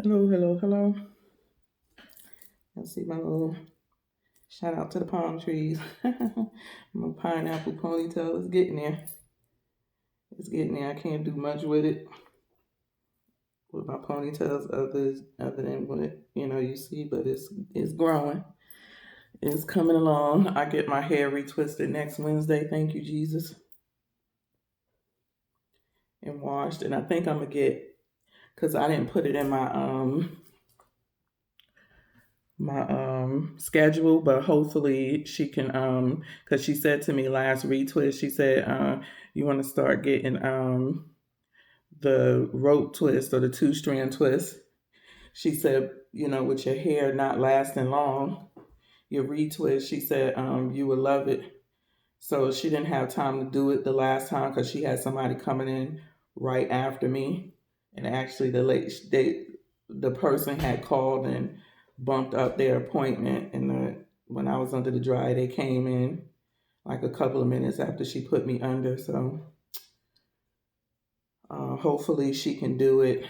Hello, hello, hello. Let's see my little shout out to the palm trees. My pineapple ponytail is getting there. It's getting there. I can't do much with my ponytails other than what you see, but it's growing. It's coming along. I get my hair retwisted next Wednesday. Thank you, Jesus, and washed. And I think I'm gonna get because I didn't put it in my schedule, but hopefully she can because she said to me last retwist, she said you want to start getting the rope twist or the two-strand twist. She said, with your hair not lasting long, your retwist, she said you would love it. So she didn't have time to do it the last time because she had somebody coming in right after me, and actually the person had called and bumped up their appointment. And when I was under the dry, they came in like a couple of minutes after she put me under. So hopefully she can do it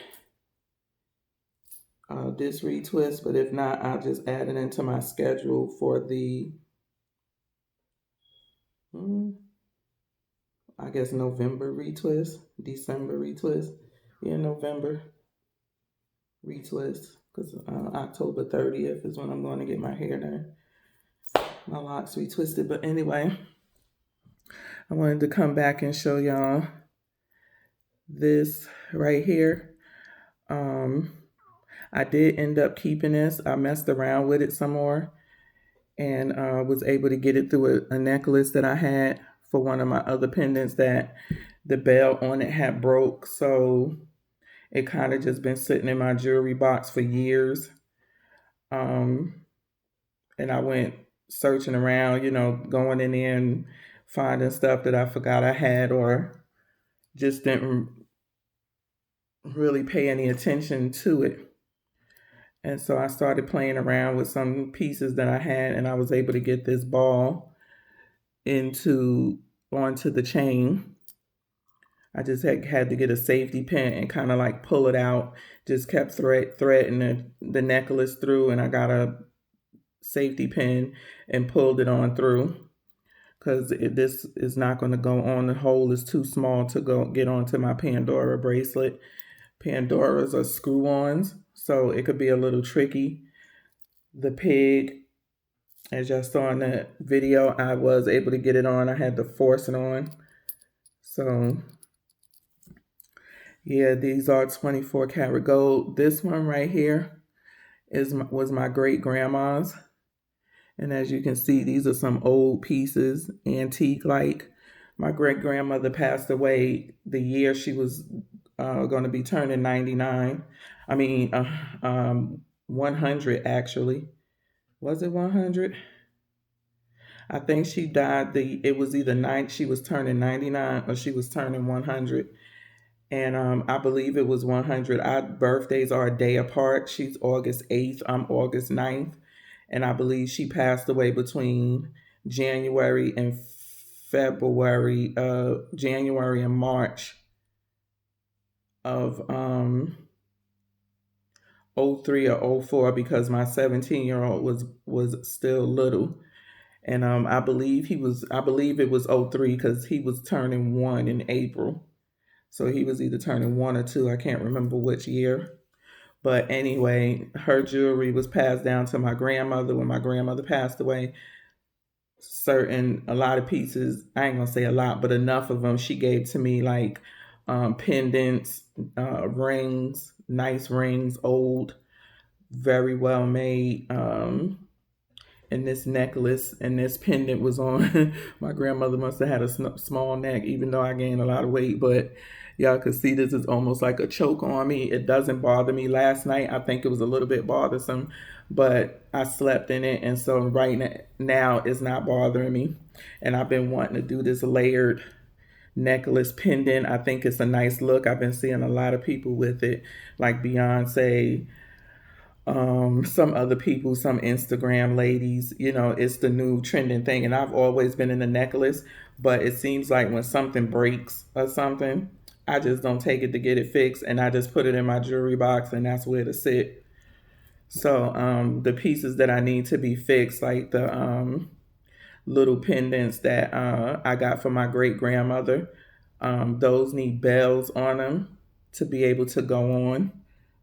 this retwist. But if not, I'll just add it into my schedule for the I guess November retwist, December retwist, November retwist, because October 30th is when I'm going to get my hair done, my locks retwisted. But anyway, I wanted to come back and show y'all this right here. I did end up keeping this. I messed around with it some more and was able to get it through a necklace that I had for one of my other pendants that the bell on it had broke. So it kind of just been sitting in my jewelry box for years. And I went searching around, going in there and finding stuff that I forgot I had or just didn't really pay any attention to it. And so I started playing around with some pieces that I had, and I was able to get this ball onto the chain. I just had to get a safety pin and kind of like pull it out. Just kept threading the necklace through, and I got a safety pin and pulled it on through because this is not going to go on. The hole is too small to go get onto my Pandora bracelet. Pandoras are screw-ons, so it could be a little tricky. The pig, as y'all saw in the video, I was able to get it on. I had to force it on. So yeah, these are 24 karat gold. This one right here was my great grandma's. And as you can see, these are some old pieces, antique like. My great grandmother passed away the year she was going to be turning 99. I mean, 100 actually. Was it 100? I think she died it was either she was turning 99 or she was turning 100. And I believe it was 100. Our birthdays are a day apart. She's August 8th. I'm August 9th. And I believe she passed away between January and January and March of 03 or 04 because my 17-year-old was still little. And I believe it was 03 because he was turning 1 in April. So he was either turning 1 or 2. I can't remember which year. But anyway, her jewelry was passed down to my grandmother when my grandmother passed away. A lot of pieces, I ain't gonna say a lot, but enough of them she gave to me, like pendants, rings, nice rings, old, very well made. And this necklace and this pendant was on. My grandmother must have had a small neck, even though I gained a lot of weight. But y'all can see this is almost like a choke on me. It doesn't bother me. Last night, I think it was a little bit bothersome, but I slept in it. And so right now, it's not bothering me. And I've been wanting to do this layered necklace pendant. I think it's a nice look. I've been seeing a lot of people with it, like Beyonce, some other people, some Instagram ladies. It's the new trending thing. And I've always been in the necklace, but it seems like when something breaks or something, I just don't take it to get it fixed, and I just put it in my jewelry box, and that's where to sit. So the pieces that I need to be fixed, like the little pendants that I got from my great grandmother, those need bells on them to be able to go on.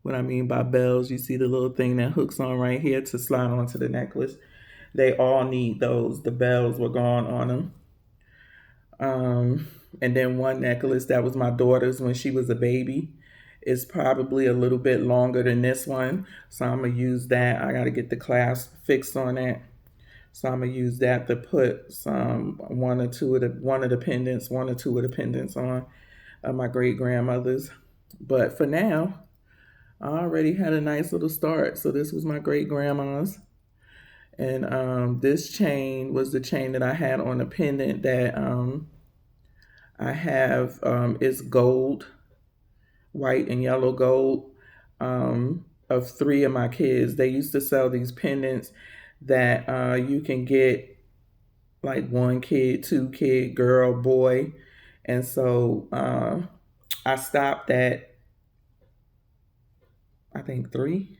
What I mean by bells, you see the little thing that hooks on right here to slide onto the necklace. They all need those. The bells were gone on them. Um, and then one necklace that was my daughter's when she was a baby is probably a little bit longer than this one. So I'm gonna use that. I gotta get the clasp fixed on that. So I'm gonna use that to put some one of the pendants, one or two of the pendants on my great grandmother's. But for now, I already had a nice little start. So this was my great grandma's. And this chain was the chain that I had on the pendant that I have. It's gold, white and yellow gold, of three of my kids. They used to sell these pendants that you can get like one kid, two kid, girl, boy. And so I stopped at, I think, three.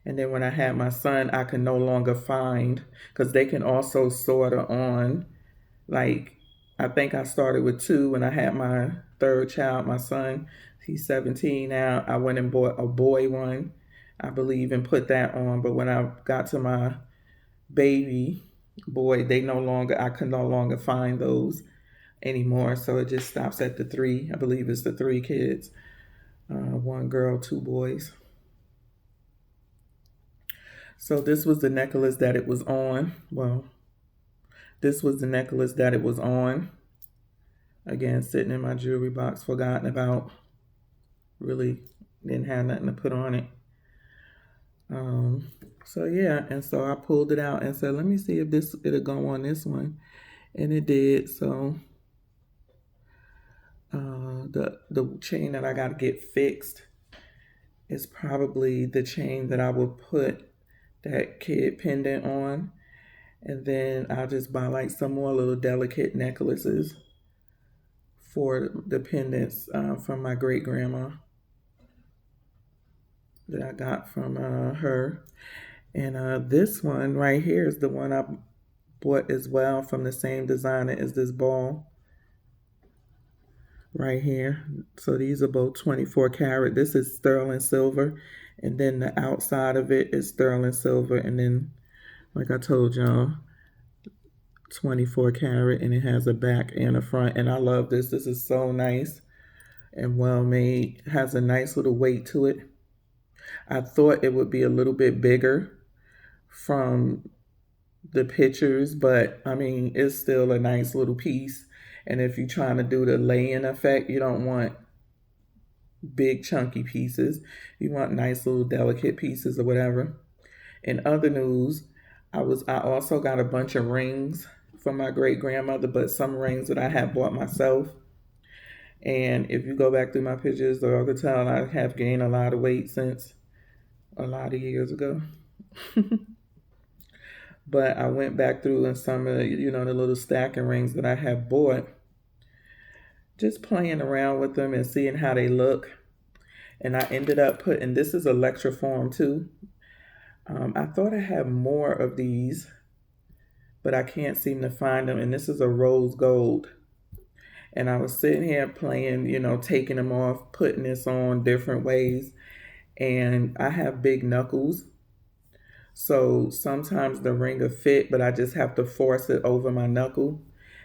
And then when I had my son, I could no longer find, because they can also sorter on. Like, I think I started with two when I had my third child, my son. He's 17 now. I went and bought a boy one, I believe, and put that on. But when I got to my baby boy, I could no longer find those anymore. So it just stops at the three. I believe it's the three kids, one girl, two boys. So this was the necklace that it was on. Well, this was the necklace that it was on. Again, sitting in my jewelry box, forgotten about. Really didn't have nothing to put on it. So yeah, and so I pulled it out and said, let me see if it'll go on this one. And it did. So the chain that I got to get fixed is probably the chain that I will put that kid pendant on. And then I'll just buy like some more little delicate necklaces for the pendants from my great grandma that I got from her. And this one right here is the one I bought as well from the same designer as this ball right here. So these are both 24 karat. This is sterling silver, and then the outside of it is sterling silver, and then, like I told y'all, 24 karat, and it has a back and a front. And I love this. This is so nice and well made. It has a nice little weight to it. I thought it would be a little bit bigger from the pictures, but I mean, it's still a nice little piece. And if you're trying to do the lay-in effect, you don't want big chunky pieces. You want nice little delicate pieces or whatever. In other news, I also got a bunch of rings from my great grandmother, but some rings that I had bought myself. And if you go back through my pictures, I could tell I have gained a lot of weight since a lot of years ago. But I went back through and some of the little stacking rings that I had bought, just playing around with them and seeing how they look. And I ended up putting, this is Electroform too. I thought I had more of these, but I can't seem to find them. And this is a rose gold. And I was sitting here playing, taking them off, putting this on different ways. And I have big knuckles. So sometimes the ring will fit, but I just have to force it over my knuckle.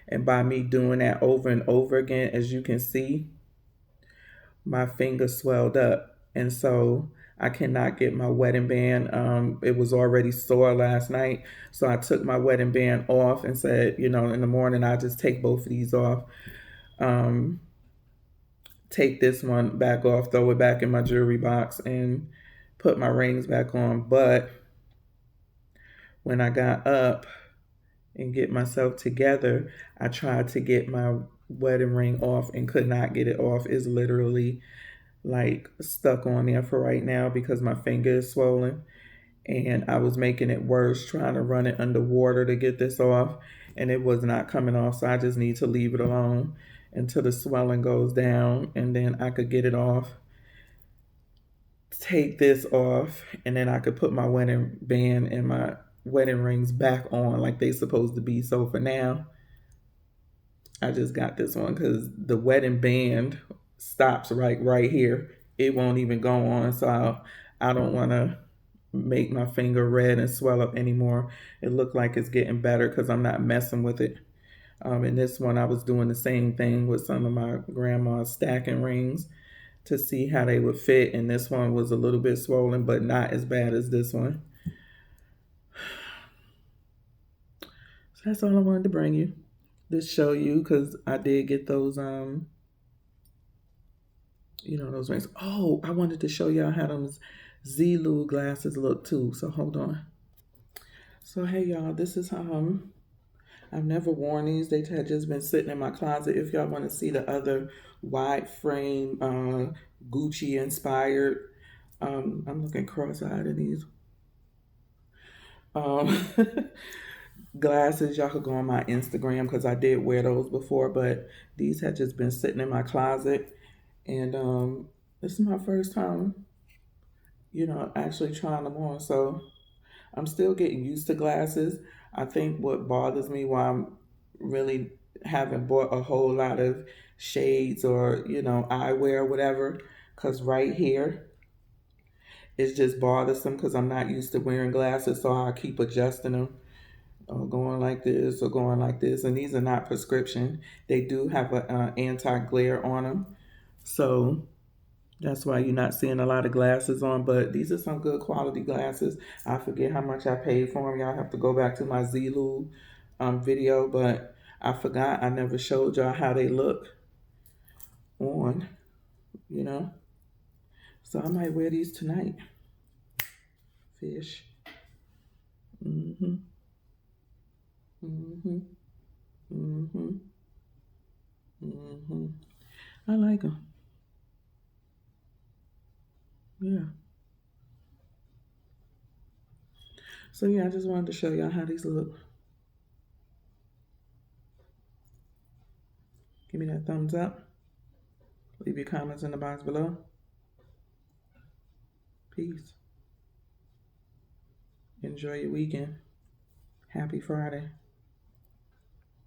And by me doing that over and over again, as you can see, my finger swelled up. And so I cannot get my wedding band. It was already sore last night. So I took my wedding band off and said, in the morning, I'll just take both of these off. Take this one back off, throw it back in my jewelry box, and put my rings back on. But when I got up and get myself together, I tried to get my wedding ring off and could not get it off. It's literally like stuck on there for right now because my finger is swollen. And I was making it worse trying to run it under water to get this off, and it was not coming off. So I just need to leave it alone until the swelling goes down, and then I could get it off, take this off, and then I could put my wedding band and my wedding rings back on like they supposed to be. So for now, I just got this one because the wedding band stops right here. It won't even go on, so I don't want to make my finger red and swell up anymore. It looked like it's getting better because I'm not messing with it. And this one, I was doing the same thing with some of my grandma's stacking rings to see how they would fit. And this one was a little bit swollen, but not as bad as this one. So that's all I wanted to bring you. Just show you because I did get those those rings. Oh, I wanted to show y'all how those Zeelool glasses look too. So hold on. So hey y'all, this is I've never worn these. They had just been sitting in my closet. If y'all want to see the other wide frame Gucci inspired, I'm looking cross-eyed at these um, glasses. Y'all could go on my Instagram because I did wear those before, but these had just been sitting in my closet, and this is my first time, actually trying them on. So I'm still getting used to glasses. I think what bothers me why I'm really haven't bought a whole lot of shades or, eyewear or whatever, because right here it's just bothersome because I'm not used to wearing glasses. So I keep adjusting them or going like this or going like this. And these are not prescription. They do have an anti-glare on them. So that's why you're not seeing a lot of glasses on, but these are some good quality glasses. I forget how much I paid for them. Y'all have to go back to my Zeelool video, but I forgot I never showed y'all how they look on, you know. So I might wear these tonight. Fish. Mm-hmm. Mm-hmm. Mm-hmm. Mm-hmm. I like them. Yeah. So yeah, I just wanted to show y'all how these look. Give me that thumbs up. Leave your comments in the box below. Peace. Enjoy your weekend. Happy Friday.